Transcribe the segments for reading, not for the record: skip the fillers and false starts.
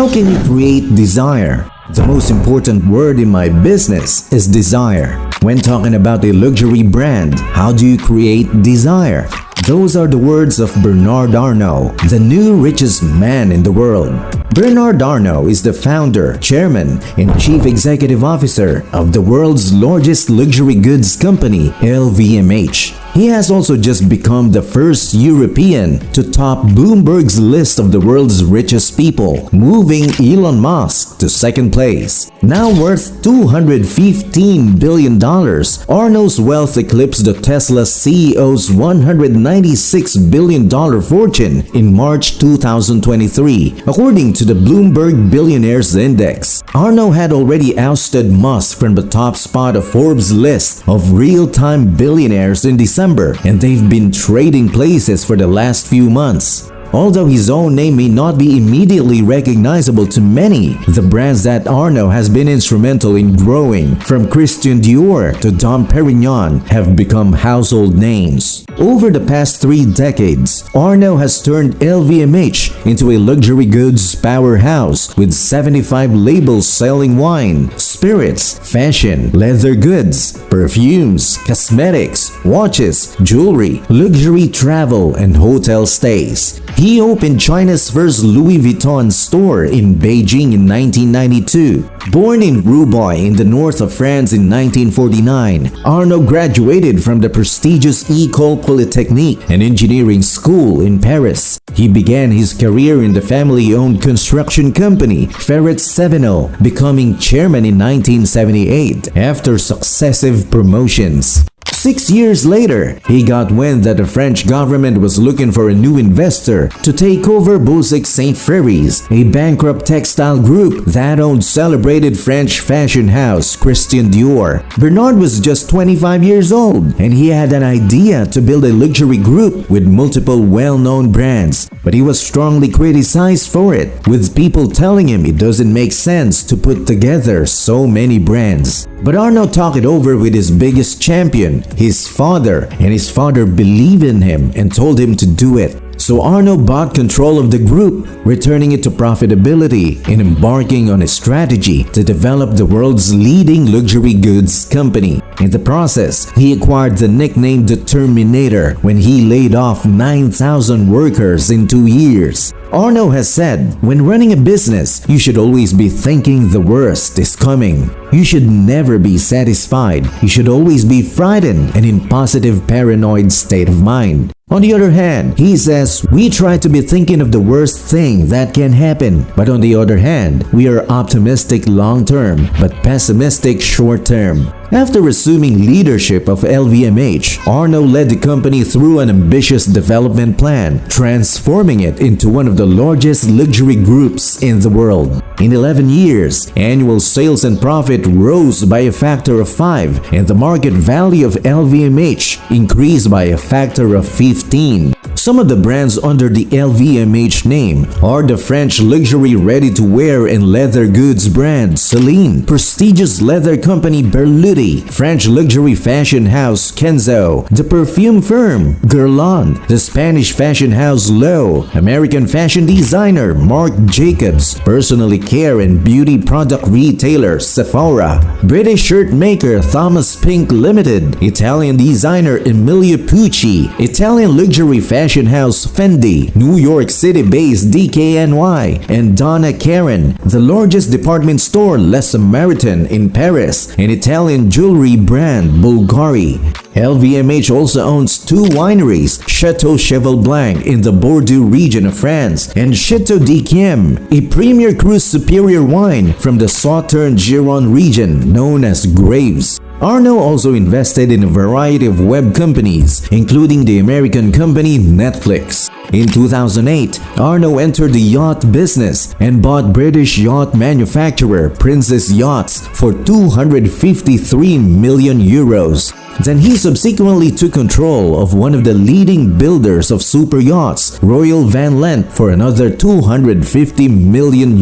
How can you create desire? The most important word in my business is desire. When talking about a luxury brand, how do you create desire? Those are the words of Bernard Arnault, the new richest man in the world. Bernard Arnault is the founder, chairman, and chief executive officer of the world's largest luxury goods company, LVMH. He has also just become the first European to top Bloomberg's list of the world's richest people, moving Elon Musk to second place. Now worth $215 billion, Arnault's wealth eclipsed the Tesla CEO's $196 billion fortune in March 2023, according to the Bloomberg Billionaires Index. Arnault had already ousted Musk from the top spot of Forbes' list of real-time billionaires in December, and they've been trading places for the last few months. Although his own name may not be immediately recognizable to many, the brands that Arnault has been instrumental in growing, from Christian Dior to Dom Perignon, have become household names. Over the past 3 decades, Arnault has turned LVMH into a luxury goods powerhouse with 75 labels selling wine, spirits, fashion, leather goods, perfumes, cosmetics, watches, jewelry, luxury travel, and hotel stays. He opened China's first Louis Vuitton store in Beijing in 1992. Born in Roubaix in the north of France in 1949, Arnault graduated from the prestigious École Polytechnique, an engineering school in Paris. He began his career in the family-owned construction company, Ferret Sevenol, becoming chairman in 1978 after successive promotions. 6 years later, he got wind that the French government was looking for a new investor to take over Boutique Saint Fréry's, a bankrupt textile group that owned celebrated French fashion house Christian Dior. Bernard was just 25 years old, and he had an idea to build a luxury group with multiple well-known brands, but he was strongly criticized for it, with people telling him it doesn't make sense to put together so many brands. But Arnault talked it over with his biggest champion, his father, and his father believed in him and told him to do it. So Arnault bought control of the group, returning it to profitability and embarking on a strategy to develop the world's leading luxury goods company. In the process, he acquired the nickname the Terminator when he laid off 9,000 workers in 2 years. Arnault has said, when running a business, you should always be thinking the worst is coming. You should never be satisfied. You should always be frightened and in positive paranoid state of mind. On the other hand, he says, we try to be thinking of the worst thing that can happen. But on the other hand, we are optimistic long-term, but pessimistic short-term. After assuming leadership of LVMH, Arnault led the company through an ambitious development plan, transforming it into one of the largest luxury groups in the world. In 11 years, annual sales and profit rose by a factor of 5, and the market value of LVMH increased by a factor of 15. Some of the brands under the LVMH name are the French luxury ready-to-wear and leather goods brand Celine, prestigious leather company Berluti, French luxury fashion house Kenzo, the perfume firm Guerlain, the Spanish fashion house Loewe, American fashion designer Marc Jacobs, personal care and beauty product retailer Sephora, British shirt maker Thomas Pink Limited, Italian designer Emilio Pucci, Italian luxury fashion house Fendi, New York City-based DKNY, and Donna Karan, the largest department store Les Samaritan in Paris, and Italian jewelry brand Bulgari. LVMH also owns 2 wineries, Chateau Cheval Blanc in the Bordeaux region of France, and Chateau d'Yquem, a premier cru superior wine from the Sauternes Gironde region known as Graves. Arnault also invested in a variety of web companies, including the American company Netflix. In 2008, Arnault entered the yacht business and bought British yacht manufacturer Princess Yachts for €253 million. Then he subsequently took control of one of the leading builders of super yachts, Royal Van Lent, for another €250 million.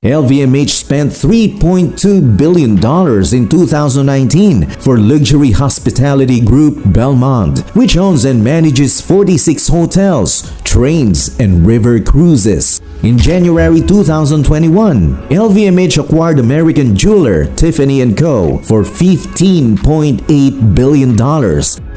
LVMH spent $3.2 billion in 2019 for luxury hospitality group Belmond, which owns and manages 46 hotels, trains, and river cruises. In January 2021, LVMH acquired American jeweler Tiffany & Co. for $15.8 billion,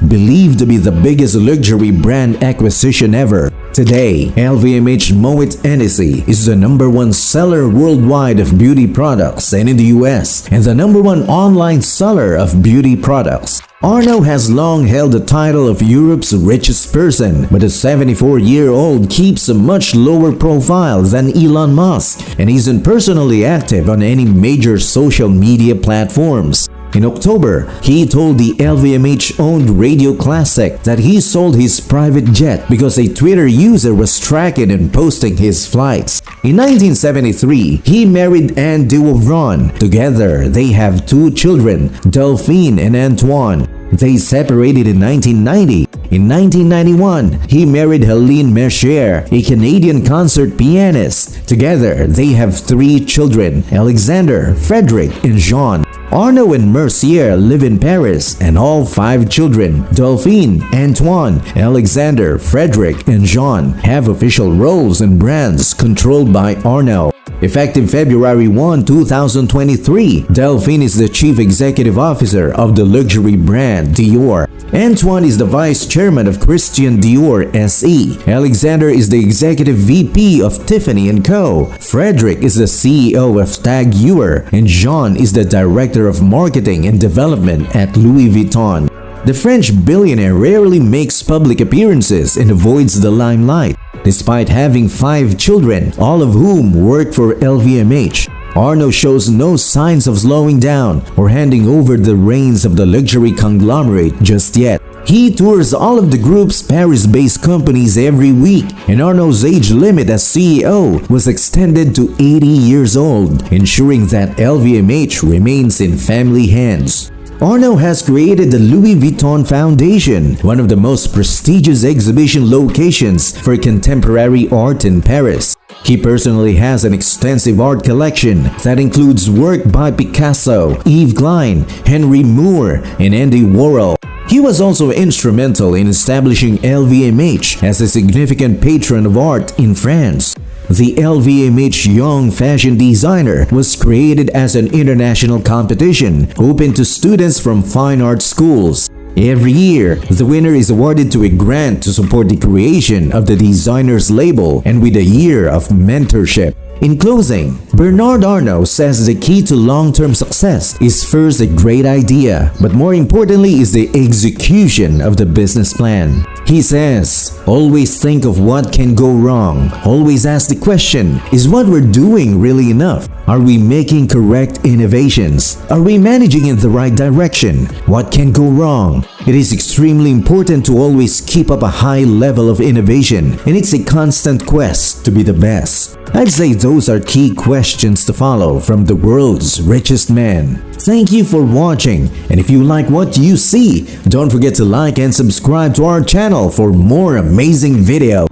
believed to be the biggest luxury brand acquisition ever. Today, LVMH Moet Hennessy is the #1 seller worldwide of beauty products and in the US, and the #1 online seller of beauty products. Arnault has long held the title of Europe's richest person, but the 74-year-old keeps a much lower profile than Elon Musk and isn't personally active on any major social media platforms. In October, he told the LVMH-owned Radio Classic that he sold his private jet because a Twitter user was tracking and posting his flights. In 1973, he married Anne de Wauvron. Together, they have 2 children, Delphine and Antoine. They separated in 1990. In 1991, he married Helene Mercier, a Canadian concert pianist. Together, they have 3 children, Alexander, Frederick, and Jean. Arnault and Mercier live in Paris, and all 5 children, Delphine, Antoine, Alexander, Frederick, and Jean, have official roles in brands controlled by Arnault. Effective February 1, 2023, Delphine is the Chief Executive Officer of the luxury brand Dior. Antoine is the Vice Chairman of Christian Dior SE. Alexander is the Executive VP of Tiffany & Co. Frederick is the CEO of TAG Heuer, and Jean is the Director of Marketing and Development at Louis Vuitton. The French billionaire rarely makes public appearances and avoids the limelight. Despite having 5 children, all of whom work for LVMH, Arnault shows no signs of slowing down or handing over the reins of the luxury conglomerate just yet. He tours all of the group's Paris-based companies every week, and Arnault's age limit as CEO was extended to 80 years old, ensuring that LVMH remains in family hands. Arnault has created the Louis Vuitton Foundation, one of the most prestigious exhibition locations for contemporary art in Paris. He personally has an extensive art collection that includes work by Picasso, Yves Klein, Henry Moore, and Andy Warhol. He was also instrumental in establishing LVMH as a significant patron of art in France. The LVMH Young Fashion Designer was created as an international competition open to students from fine art schools. Every year, the winner is awarded to a grant to support the creation of the designer's label and with a year of mentorship. In closing, Bernard Arnault says the key to long-term success is first a great idea, but more importantly is the execution of the business plan. He says, always think of what can go wrong. Always ask the question, is what we're doing really enough? Are we making correct innovations? Are we managing in the right direction? What can go wrong? It is extremely important to always keep up a high level of innovation, and it's a constant quest to be the best. I'd say those are key questions to follow from the world's richest man. Thank you for watching, and if you like what you see, don't forget to like and subscribe to our channel for more amazing videos.